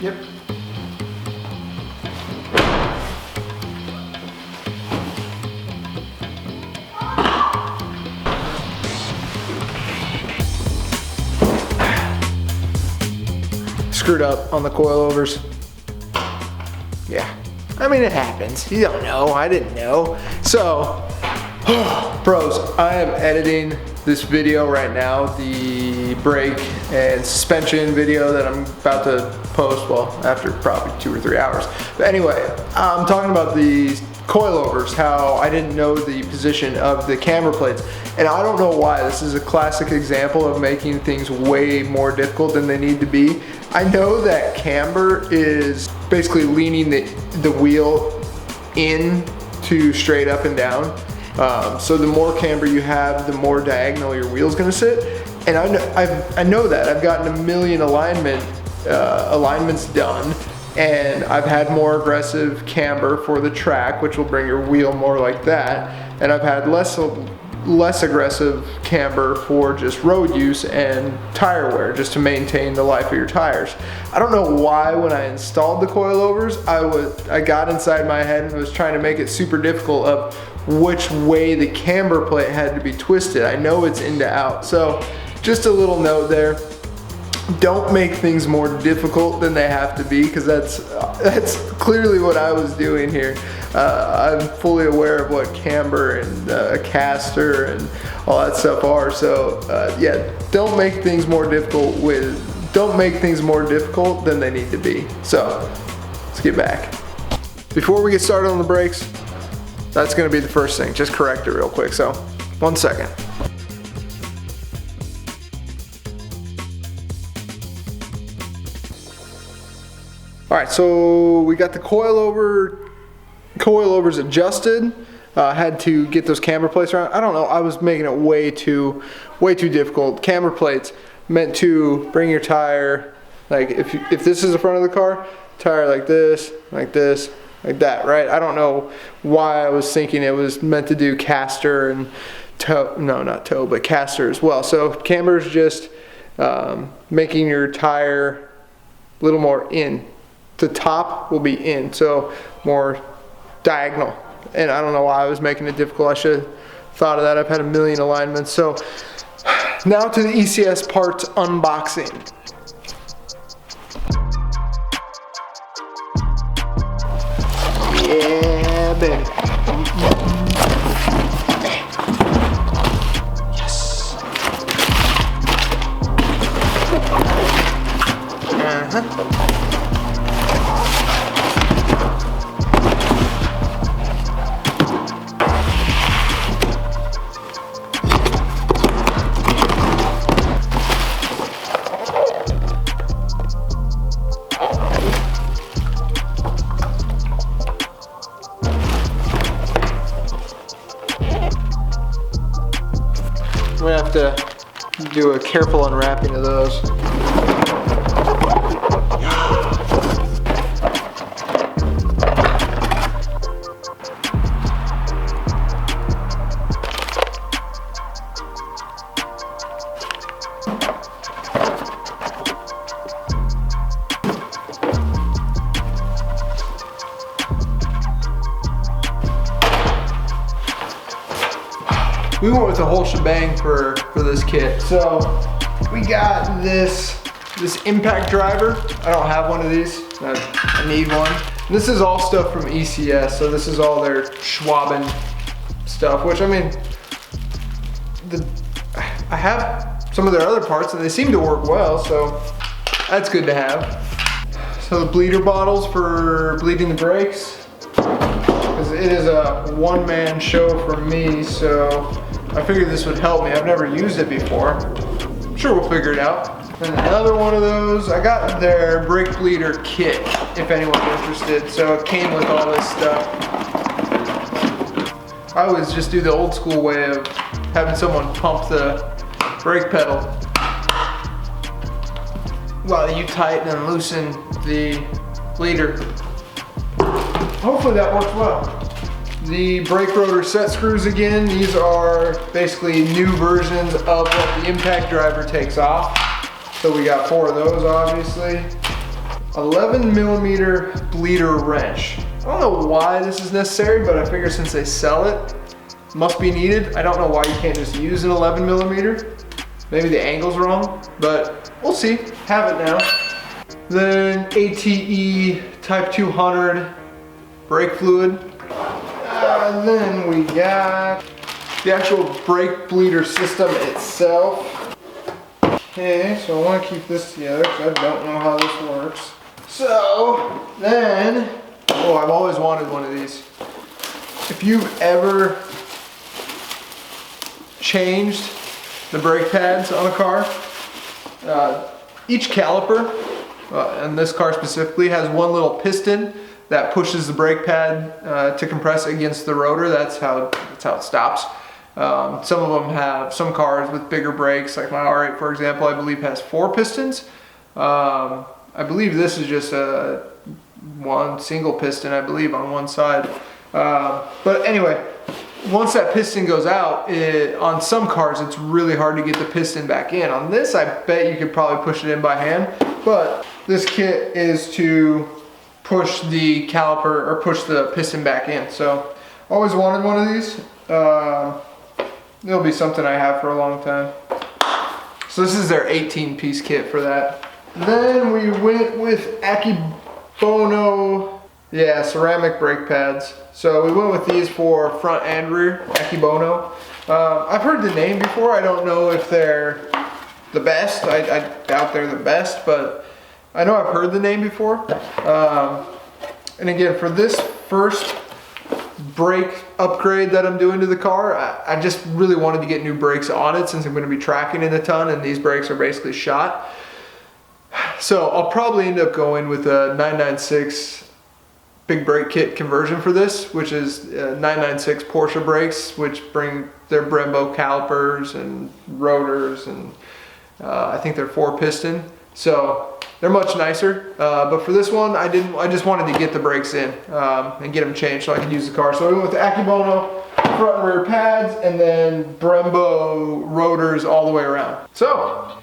Yep. Screwed up on the coilovers. Yeah, I mean, it happens. You don't know, I didn't know. So, bros, I am editing this video right now, the brake and suspension video that I'm about to post, well, after probably 2 or 3 hours. But anyway, I'm talking about the coilovers, how I didn't know the position of the camber plates. And I don't know why. This is a classic example of making things way more difficult than they need to be. I know that camber is basically leaning the wheel in to straight up and down. So the more camber you have, the more diagonal your wheel's gonna sit. And I know that. I've gotten a million alignments done, and I've had more aggressive camber for the track, which will bring your wheel more like that. And I've had less aggressive camber for just road use and tire wear, just to maintain the life of your tires. I don't know why when I installed the coilovers, I got inside my head and was trying to make it super difficult of which way the camber plate had to be twisted. I know it's in to out. So just a little note there. Don't make things more difficult than they have to be, because that's clearly what I was doing here. I'm fully aware of what camber and a caster and all that stuff are. So yeah, don't make things more difficult than they need to be. So let's get back. Before we get started on the brakes, that's going to be the first thing. Just correct it real quick. So 1 second. All right, so we got the coilovers adjusted. Had to get those camber plates around. I don't know, I was making it way too difficult. Camber plates meant to bring your tire, like if this is the front of the car, tire like this, like that, right? I don't know why I was thinking it was meant to do caster and toe, no, not toe, but caster as well. So camber is just making your tire a little more in. The top will be in, so more diagonal. And I don't know why I was making it difficult. I should have thought of that. I've had a million alignments. So now to the ECS parts unboxing. Yeah, baby. Yes. We have to do a careful unwrapping of those. We went with the whole shebang for this kit. So we got this impact driver. I don't have one of these. I need one. And this is all stuff from ECS. So this is all their Schwaben stuff, which I mean, I have some of their other parts and they seem to work well. So that's good to have. So the bleeder bottles for bleeding the brakes. Because it is a one-man show for me, so I figured this would help me. I've never used it before. I'm sure we'll figure it out. And another one of those, I got their brake bleeder kit, if anyone's interested. So it came with all this stuff. I always just do the old school way of having someone pump the brake pedal while you tighten and loosen the bleeder. Hopefully that works well. The brake rotor set screws again. These are basically new versions of what the impact driver takes off. So we got 4 of those, obviously. 11 millimeter bleeder wrench. I don't know why this is necessary, but I figure since they sell it, it must be needed. I don't know why you can't just use an 11 millimeter. Maybe the angle's wrong, but we'll see. Have it now. Then ATE Type 200 brake fluid. Then we got the actual brake bleeder system itself. Okay, so I want to keep this together because I don't know how this works. So then, oh, I've always wanted one of these. If you've ever changed the brake pads on a car, each caliper, and this car specifically, has one little piston that pushes the brake pad to compress against the rotor. That's how it stops. Some of them have, some cars with bigger brakes, like my R8 for example, I believe has 4 pistons. I believe this is just one single piston, I believe, on one side. But anyway, once that piston goes out, on some cars it's really hard to get the piston back in. On this, I bet you could probably push it in by hand, but this kit is to push the caliper or push the piston back in. So always wanted one of these. It'll be something I have for a long time. So this is their 18-piece kit for that. Then we went with Akibono, ceramic brake pads. So we went with these for front and rear, Akibono. I've heard the name before. I don't know if they're the best. I doubt they're the best, but I know I've heard the name before. And again, for this first brake upgrade that I'm doing to the car, I just really wanted to get new brakes on it since I'm going to be tracking it a ton and these brakes are basically shot. So I'll probably end up going with a 996 big brake kit conversion for this, which is 996 Porsche brakes, which bring their Brembo calipers and rotors, and I think they're 4 piston. So they're much nicer, but for this one, I just wanted to get the brakes in and get them changed so I could use the car. So we went with the Akibono front and rear pads, and then Brembo rotors all the way around. So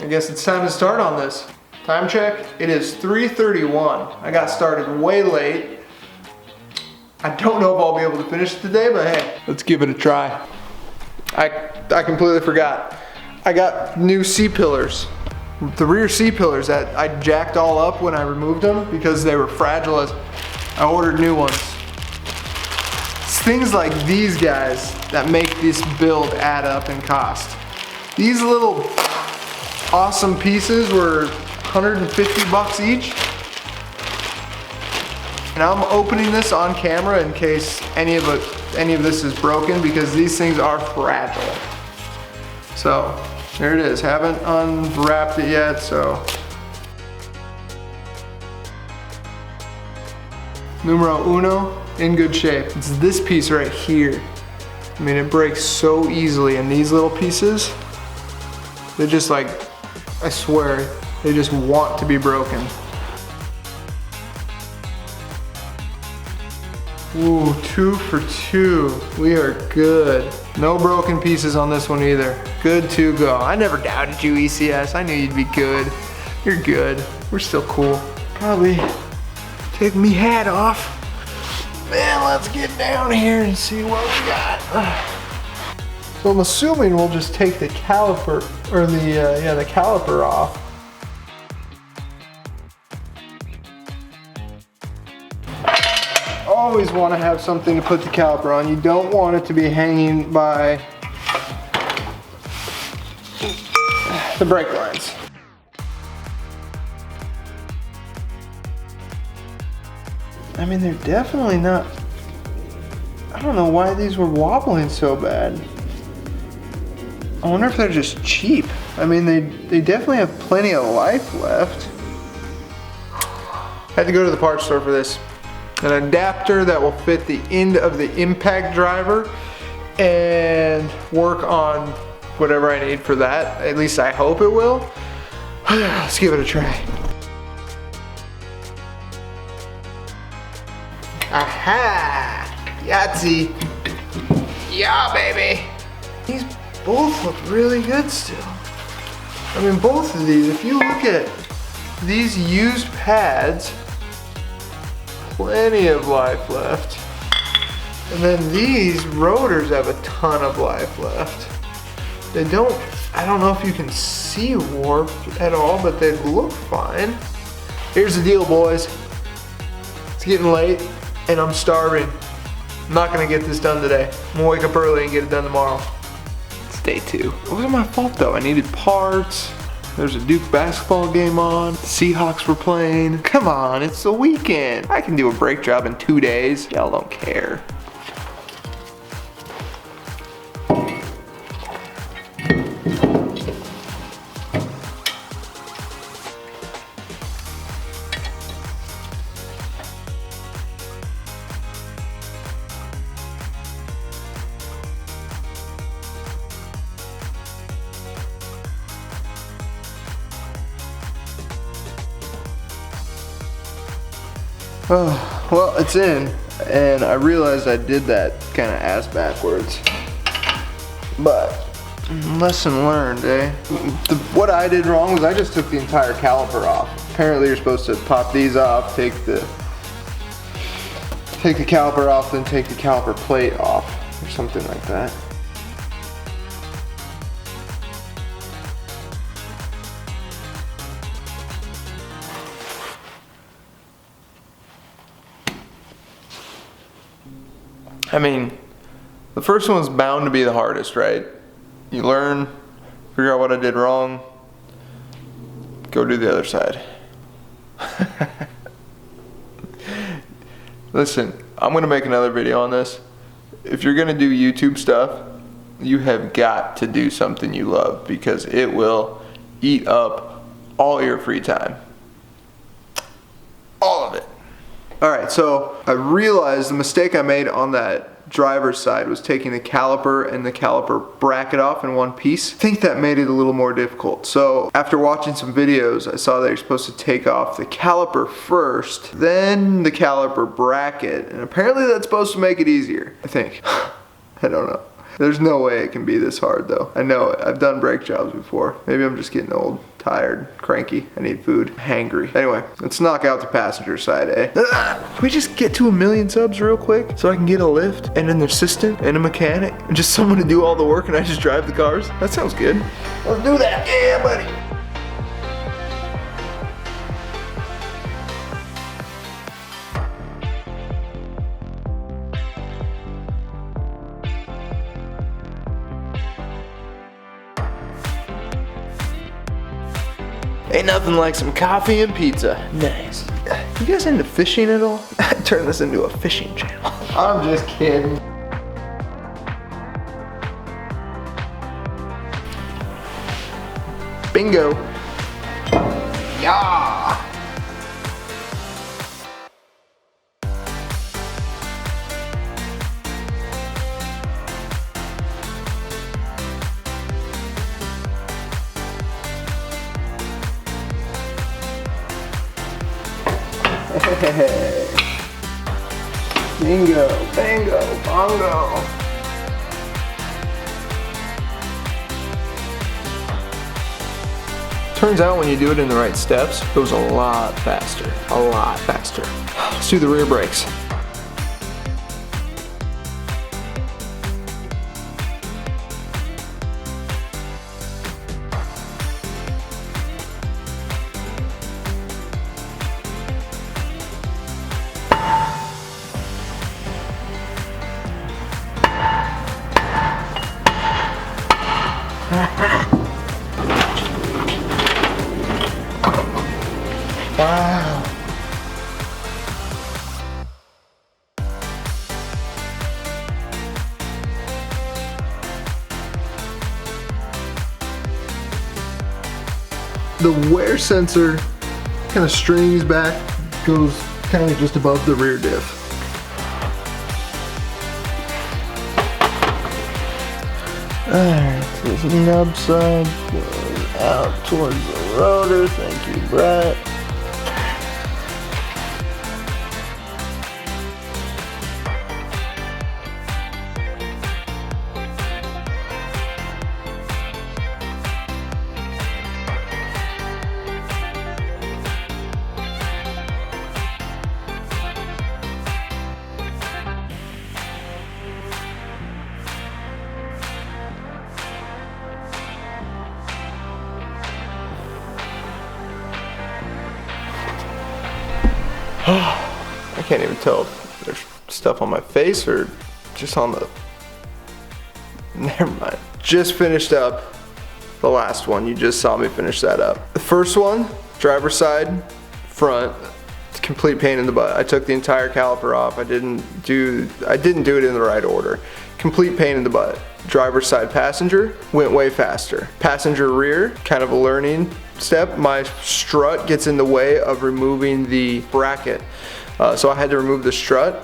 I guess it's time to start on this. Time check, it is 3:31. I got started way late. I don't know if I'll be able to finish it today, but hey, let's give it a try. I completely forgot. I got new C-pillars. The rear C-pillars that I jacked all up when I removed them because they were fragile. I ordered new ones. It's things like these guys that make this build add up in cost. These little awesome pieces were 150 bucks each. And I'm opening this on camera in case any of this is broken because these things are fragile. So there it is. Haven't unwrapped it yet, so. Numero uno, in good shape. It's this piece right here. I mean, it breaks so easily, and these little pieces, they're just like, I swear, they just want to be broken. Ooh, 2 for 2. We are good. No broken pieces on this one either. Good to go. I never doubted you, ECS. I knew you'd be good. You're good. We're still cool. Probably take me hat off. Man, let's get down here and see what we got. So I'm assuming we'll just take the caliper, or the caliper off. Always want to have something to put the caliper on. You don't want it to be hanging by the brake lines. I mean, they're definitely not, I don't know why these were wobbling so bad. I wonder if they're just cheap. I mean, they definitely have plenty of life left. Had to go to the parts store for this. An adapter that will fit the end of the impact driver and work on whatever I need for that. At least I hope it will. Let's give it a try. Aha! Yahtzee! Yeah, baby! These both look really good still. I mean, both of these, if you look at these used pads, plenty of life left. And then these rotors have a ton of life left. They don't, I don't know if you can see warp at all, but they look fine. Here's the deal, boys. It's getting late and I'm starving. I'm not gonna get this done today. I'm gonna wake up early and get it done tomorrow. It's day 2. It wasn't my fault though. I needed parts. There's a Duke basketball game on. The Seahawks were playing. Come on, it's the weekend. I can do a brake job in 2 days. Y'all don't care. Oh, well, it's in, and I realized I did that kind of ass backwards. But, lesson learned, eh? What I did wrong was I just took the entire caliper off. Apparently you're supposed to pop these off, take the caliper off, then take the caliper plate off, or something like that. I mean, the first one's bound to be the hardest, right? You learn, figure out what I did wrong, go do the other side. Listen, I'm gonna make another video on this. If you're gonna do YouTube stuff, you have got to do something you love because it will eat up all your free time. All of it. Alright, so I realized the mistake I made on that driver's side was taking the caliper and the caliper bracket off in one piece. I think that made it a little more difficult. So after watching some videos, I saw that you're supposed to take off the caliper first, then the caliper bracket, and apparently that's supposed to make it easier, I think. I don't know. There's no way it can be this hard though. I know it. I've done brake jobs before. Maybe I'm just getting old, tired, cranky. I need food, hangry. Anyway, let's knock out the passenger side, eh? Can we just get to 1 million subs real quick so I can get a lift and an assistant and a mechanic and just someone to do all the work and I just drive the cars? That sounds good. Let's do that. Yeah, buddy. Ain't nothing like some coffee and pizza. Nice. You guys into fishing at all? Turn this into a fishing channel. I'm just kidding. Bingo. Yeah. Hey. Bingo, bango, bongo. Turns out when you do it in the right steps, it goes a lot faster. A lot faster. Let's do the rear brakes. Wow. The wear sensor kind of strings back, goes kind of just above the rear diff. Alright, so this nub side goes out towards the rotor. Thank you, Brett. I can't even tell if there's stuff on my face or just on the, never mind. Just finished up the last one. You just saw me finish that up. The first one, driver's side, front, complete pain in the butt. I took the entire caliper off. I didn't do it in the right order. Complete pain in the butt. Driver's side passenger, went way faster. Passenger rear, kind of a learning step. My strut gets in the way of removing the bracket. So I had to remove the strut,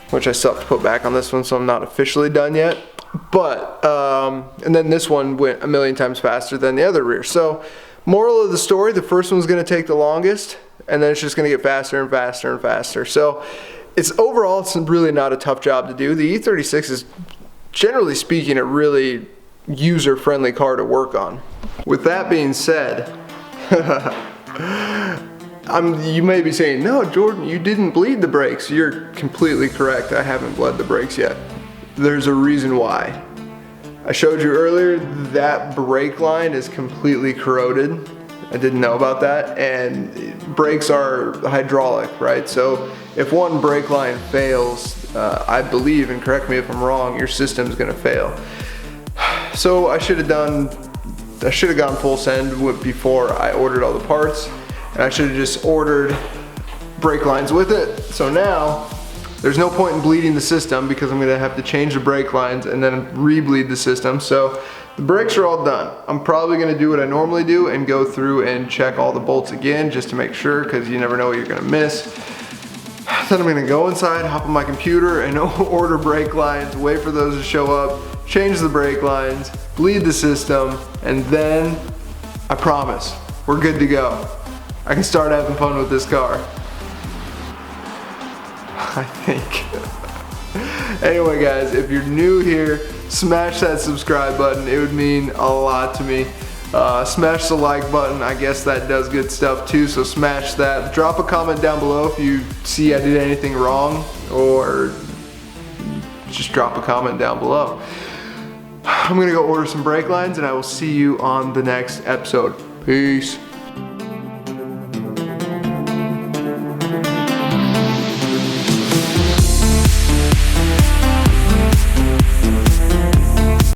which I still have to put back on this one, so I'm not officially done yet. But, and then this one went a million times faster than the other rear. So, moral of the story, the first one's gonna take the longest, and then it's just gonna get faster and faster and faster. So, overall, it's really not a tough job to do. The E36 is, generally speaking, a really user-friendly car to work on. With that being said, you may be saying, no, Jordan, you didn't bleed the brakes. You're completely correct. I haven't bled the brakes yet. There's a reason why. I showed you earlier that brake line is completely corroded. I didn't know about that, and brakes are hydraulic, right? So if one brake line fails, I believe, and correct me if I'm wrong, your system's gonna fail. So I should have gone full send before I ordered all the parts, and I should have just ordered brake lines with it. So now, there's no point in bleeding the system because I'm gonna have to change the brake lines and then re-bleed the system. So the brakes are all done. I'm probably gonna do what I normally do and go through and check all the bolts again just to make sure, because you never know what you're gonna miss. Then I'm gonna go inside, hop on my computer and order brake lines, wait for those to show up, change the brake lines, bleed the system, and then I promise, we're good to go. I can start having fun with this car. I think. Anyway guys, if you're new here, smash that subscribe button. It would mean a lot to me. Smash the like button. I guess that does good stuff too, so smash that. Drop a comment down below if you see I did anything wrong, or just drop a comment down below. I'm gonna go order some brake lines and I will see you on the next episode. Peace.